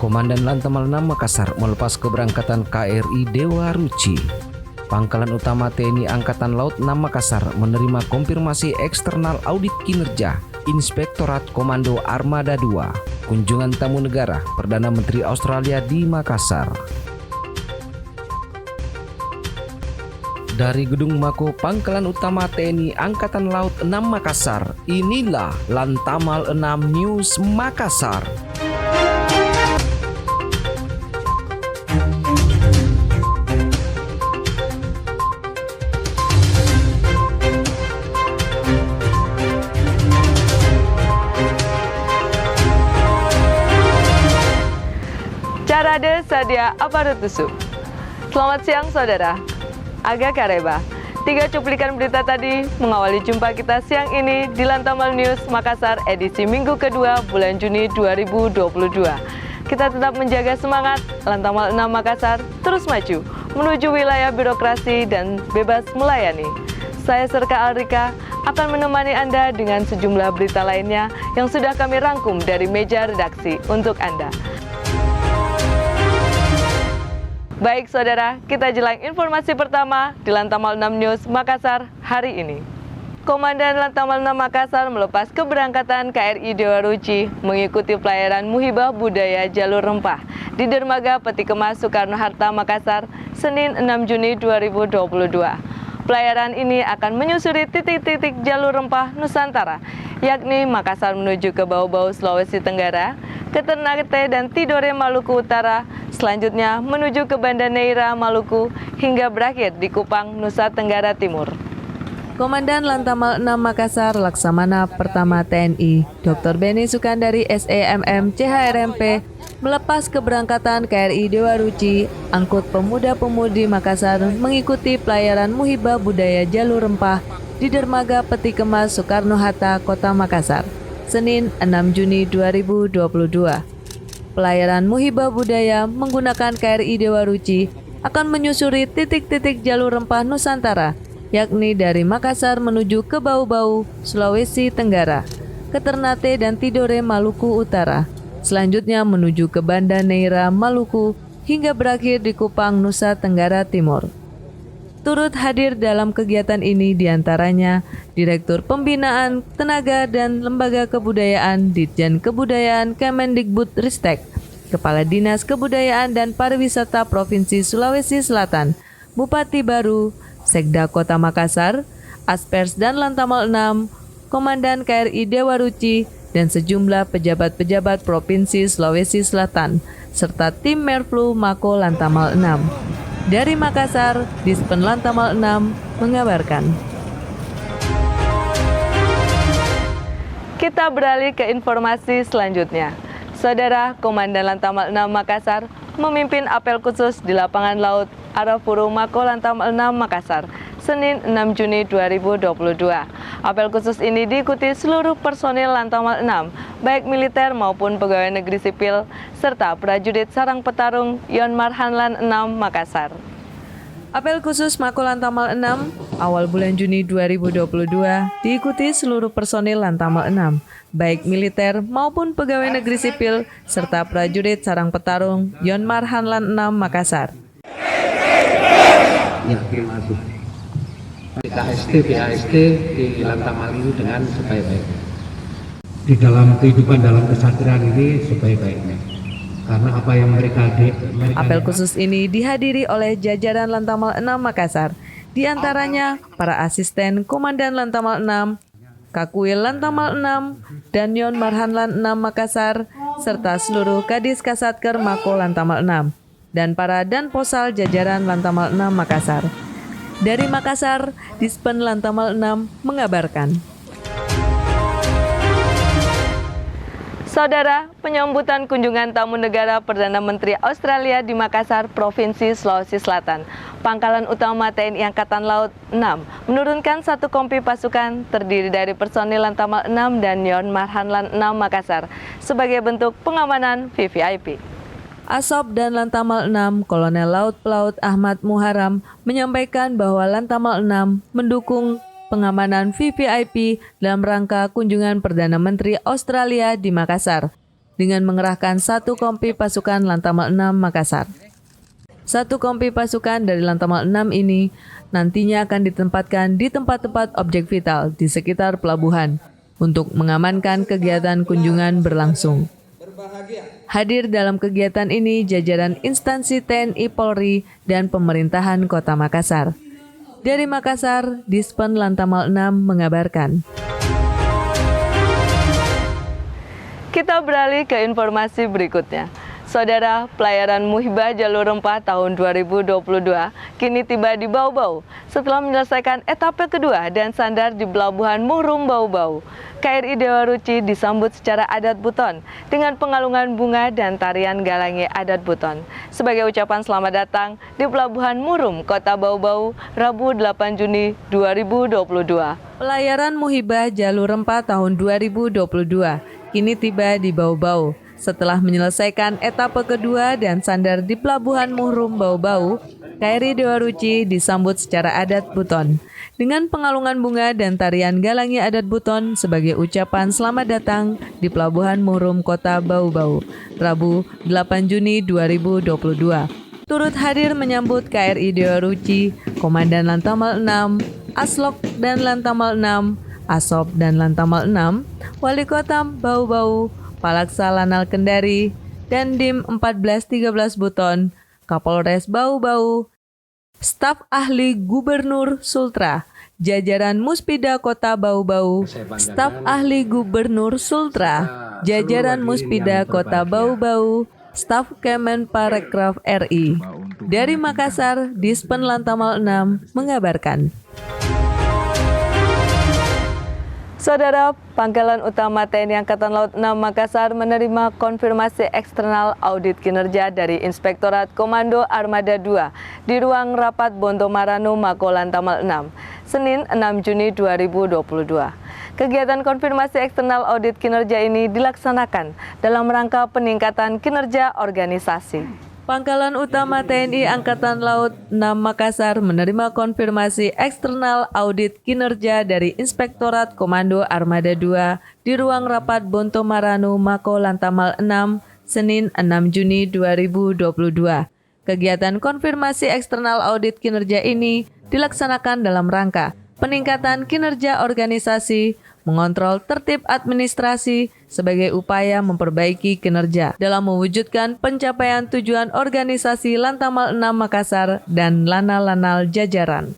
Komandan Lantamal 6 Makassar melepas keberangkatan KRI Dewa Ruci. Pangkalan Utama TNI Angkatan Laut 6 Makassar menerima konfirmasi eksternal audit kinerja Inspektorat Komando Armada 2. Kunjungan tamu negara Perdana Menteri Australia di Makassar. Dari Gedung Mako Pangkalan Utama TNI Angkatan Laut 6 Makassar, inilah Lantamal 6 News Makassar. Carade Sadia Aparatusu. Selamat siang saudara. Aga Kareba. 3 cuplikan berita tadi mengawali jumpa kita siang ini di Lantamal News Makassar edisi minggu kedua bulan Juni 2022. Kita tetap menjaga semangat Lantamal 6 Makassar terus maju menuju wilayah birokrasi dan bebas melayani. Saya Serka Alrika akan menemani Anda dengan sejumlah berita lainnya yang sudah kami rangkum dari meja redaksi untuk Anda. Baik saudara, kita jelang informasi pertama di Lantamal 6 News Makassar hari ini. Komandan Lantamal 6 Makassar melepas keberangkatan KRI Dewa Ruci mengikuti pelayaran Muhibah Budaya Jalur Rempah di Dermaga Peti Kemas Soekarno-Hatta Makassar, Senin 6 Juni 2022. Pelayaran ini akan menyusuri titik-titik jalur rempah Nusantara, yakni Makassar menuju ke Bau-Bau Sulawesi Tenggara, ke Ternate dan Tidore Maluku Utara, selanjutnya menuju ke Banda Neira Maluku hingga berakhir di Kupang, Nusa Tenggara Timur. Komandan Lantamal 6 Makassar Laksamana Pertama TNI, Dr. Beni Sukandari SEMM CHRMP, melepas keberangkatan KRI Dewa Ruci, angkut pemuda-pemudi Makassar mengikuti pelayaran Muhibah Budaya Jalur Rempah di Dermaga Peti Kemas Soekarno-Hatta, Kota Makassar, Senin 6 Juni 2022. Pelayaran Muhibah Budaya menggunakan KRI Dewa Ruci akan menyusuri titik-titik jalur rempah Nusantara, yakni dari Makassar menuju ke Bau-Bau, Sulawesi Tenggara, ke Ternate dan Tidore Maluku Utara, selanjutnya menuju ke Banda Neira Maluku hingga berakhir di Kupang, Nusa Tenggara Timur. Turut hadir dalam kegiatan ini diantaranya Direktur Pembinaan Tenaga dan Lembaga Kebudayaan Ditjen Kebudayaan Kemendikbudristek, Kepala Dinas Kebudayaan dan Pariwisata Provinsi Sulawesi Selatan, Bupati Baru, Sekda Kota Makassar, Aspers dan Lantamal 6, Komandan KRI Dewa Ruci, dan sejumlah pejabat-pejabat Provinsi Sulawesi Selatan, serta tim Merflu Mako Lantamal 6. Dari Makassar, Dispen Lantamal 6 mengabarkan. Kita beralih ke informasi selanjutnya. Saudara, Komandan Lantamal 6 Makassar memimpin apel khusus di lapangan laut Arafuru Mako Lantamal 6 Makassar, Senin 6 Juni 2022. Apel khusus ini diikuti seluruh personil Lantamal 6, baik militer maupun pegawai negeri sipil, serta prajurit sarang petarung Yon Marhanlan 6 Makassar. Apel khusus Mako Lantamal 6 awal bulan Juni 2022 diikuti seluruh personil Lantamal 6, baik militer maupun pegawai negeri sipil, serta prajurit sarang petarung Yon Marhanlan 6 Makassar. PAST di Lantamal ini dengan sebaik-baiknya. Di dalam kehidupan dalam kesadaran ini sebaik-baiknya. Karena apa yang mereka apel khusus ini dihadiri oleh jajaran Lantamal 6 Makassar, di antaranya para asisten Komandan Lantamal 6, Kakuil Lantamal 6, dan Yon Marhanlan 6 Makassar, serta seluruh Kadis Kasatker Mako Lantamal 6, dan para Danposal jajaran Lantamal 6 Makassar. Dari Makassar, Dispen Lantamal 6 mengabarkan. Saudara, penyambutan kunjungan tamu negara Perdana Menteri Australia di Makassar, Provinsi Sulawesi Selatan. Pangkalan Utama TNI Angkatan Laut 6 menurunkan 1 kompi pasukan terdiri dari personil Lantamal 6 dan Yon Marhanlan 6 Makassar sebagai bentuk pengamanan VVIP. Asob dan Lantamal 6, Kolonel Laut Pelaut Ahmad Muharam menyampaikan bahwa Lantamal 6 mendukung pengamanan VVIP dalam rangka kunjungan Perdana Menteri Australia di Makassar. dengan mengerahkan 1 kompi pasukan Lantamal 6 Makassar. 1 kompi pasukan dari Lantamal 6 ini nantinya akan ditempatkan di tempat-tempat objek vital di sekitar pelabuhan untuk mengamankan kegiatan kunjungan berlangsung. Hadir dalam kegiatan ini jajaran instansi TNI Polri dan pemerintahan Kota Makassar. Dari Makassar, Dispen Lantamal 6 mengabarkan. Kita beralih ke informasi berikutnya. Saudara, pelayaran Muhibah Jalur Rempah tahun 2022 kini tiba di Bau-Bau setelah menyelesaikan etape kedua dan sandar di Pelabuhan Muhrum Bau-Bau. KRI Dewa Ruci disambut secara adat Buton dengan pengalungan bunga dan tarian galangi adat Buton sebagai ucapan selamat datang di Pelabuhan Muhrum, Kota Bau-Bau, Rabu 8 Juni 2022. Pelayaran Muhibah Jalur Rempah tahun 2022 kini tiba di Bau-Bau. Setelah menyelesaikan etapa kedua dan sandar di Pelabuhan Muhrum Bau-Bau, KRI Dewa Ruci disambut secara adat Buton dengan pengalungan bunga dan tarian galangi adat Buton sebagai ucapan selamat datang di Pelabuhan Muhrum Kota Bau-Bau, Rabu 8 Juni 2022. Turut hadir menyambut KRI Dewa Ruci, Komandan Lantamal 6, Aslok dan Lantamal 6, Asop dan Lantamal 6, Wali Kota Bau-Bau, Palaksa Lanal Kendari, dan Dim 1413 Buton, Kapolres Bau-Bau, staf ahli Gubernur Sultra, jajaran Muspida Kota Bau-Bau, staf ahli Gubernur Sultra, jajaran Muspida Kota Bau-Bau, staf Kemenparekraf RI. Dari Makassar, Dispen Lantamal 6 mengabarkan. Saudara, Pangkalan Utama TNI Angkatan Laut 6 Makassar menerima konfirmasi eksternal audit kinerja dari Inspektorat Komando Armada 2 di ruang rapat Bontomaranu Mako Lantamal 6, Senin 6 Juni 2022. Kegiatan konfirmasi eksternal audit kinerja ini dilaksanakan dalam rangka peningkatan kinerja organisasi. Pangkalan Utama TNI Angkatan Laut 6 Makassar menerima konfirmasi eksternal audit kinerja dari Inspektorat Komando Armada 2 di ruang rapat Bontomaranu Mako Lantamal 6, Senin 6 Juni 2022. Kegiatan konfirmasi eksternal audit kinerja ini dilaksanakan dalam rangka peningkatan kinerja organisasi, mengontrol tertib administrasi sebagai upaya memperbaiki kinerja dalam mewujudkan pencapaian tujuan organisasi Lantamal 6 Makassar dan Lanal-Lanal jajaran.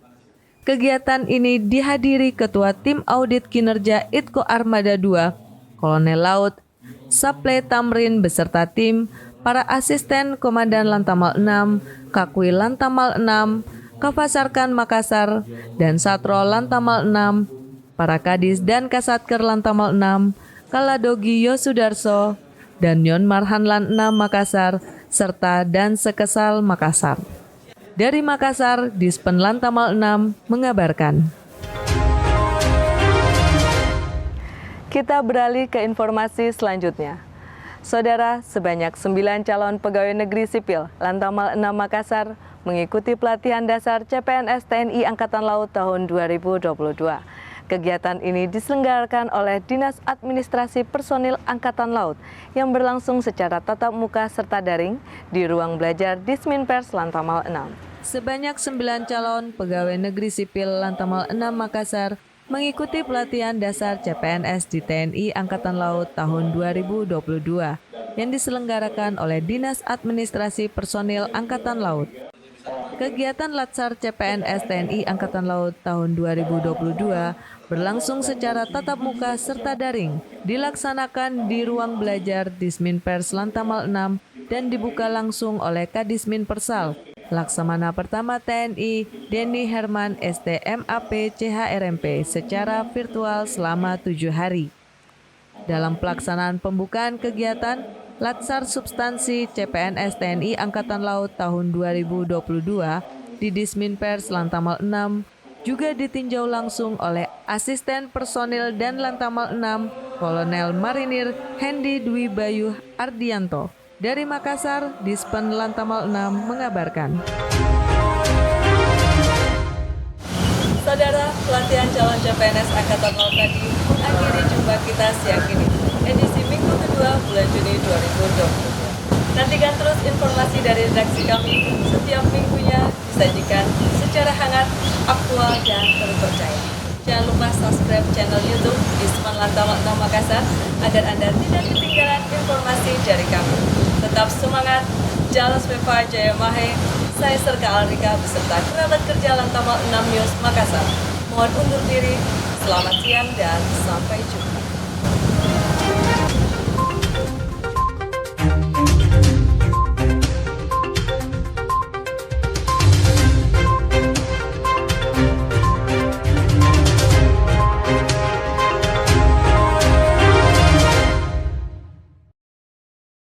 Kegiatan ini dihadiri Ketua Tim Audit Kinerja ITKO Armada 2, Kolonel Laut Saple Tamrin beserta tim, para asisten Komandan Lantamal 6, Kakwi Lantamal 6, Kafasarkan Makassar, dan Satro Lantamal 6, para Kadis dan Kasatker Lantamal 6, Kaladogi Yosudarso, dan Yon Marhanlan 6 Makassar, serta dan Sekesal Makassar. Dari Makassar, Dispen Lantamal 6 mengabarkan. Kita beralih ke informasi selanjutnya. Saudara, sebanyak 9 calon pegawai negeri sipil Lantamal 6 Makassar mengikuti pelatihan dasar CPNS TNI Angkatan Laut tahun 2022. Kegiatan ini diselenggarakan oleh Dinas Administrasi Personil Angkatan Laut yang berlangsung secara tatap muka serta daring di ruang belajar Disminpers Lantamal 6. Sebanyak 9 calon pegawai negeri sipil Lantamal 6 Makassar mengikuti pelatihan dasar CPNS di TNI Angkatan Laut tahun 2022 yang diselenggarakan oleh Dinas Administrasi Personil Angkatan Laut. Kegiatan Latsar CPNS TNI Angkatan Laut tahun 2022 berlangsung secara tatap muka serta daring, dilaksanakan di ruang belajar Disminpers Lantamal 6 dan dibuka langsung oleh Kadismin Persal, Laksamana Pertama TNI Denny Herman STMAP CHRMP secara virtual selama 7 hari. Dalam pelaksanaan pembukaan kegiatan, Latsar Substansi CPNS TNI Angkatan Laut tahun 2022 di Disminpers Lantamal 6 juga ditinjau langsung oleh Asisten Personil dan Lantamal 6 Kolonel Marinir Hendi Dwi Bayu Ardianto. Dari Makassar, Dispen Lantamal 6 mengabarkan. Saudara, pelatihan calon CPNS Angkatan Laut tadi mengakhiri jumpa kita siang ini. Edisi Minggu bulan Juni 2022. Nantikan terus informasi dari redaksi kami setiap minggunya disajikan secara hangat, aktual, dan terpercaya. Jangan lupa subscribe channel YouTube Isman Lantamal 6 Makassar agar Anda tidak ketinggalan informasi dari kami. Tetap semangat, Jalan Smepa Jaya Mahe, saya Serka Alrika beserta kerabat kerja Lantamal 6 News Makassar. Mohon undur diri, selamat siang dan sampai jumpa.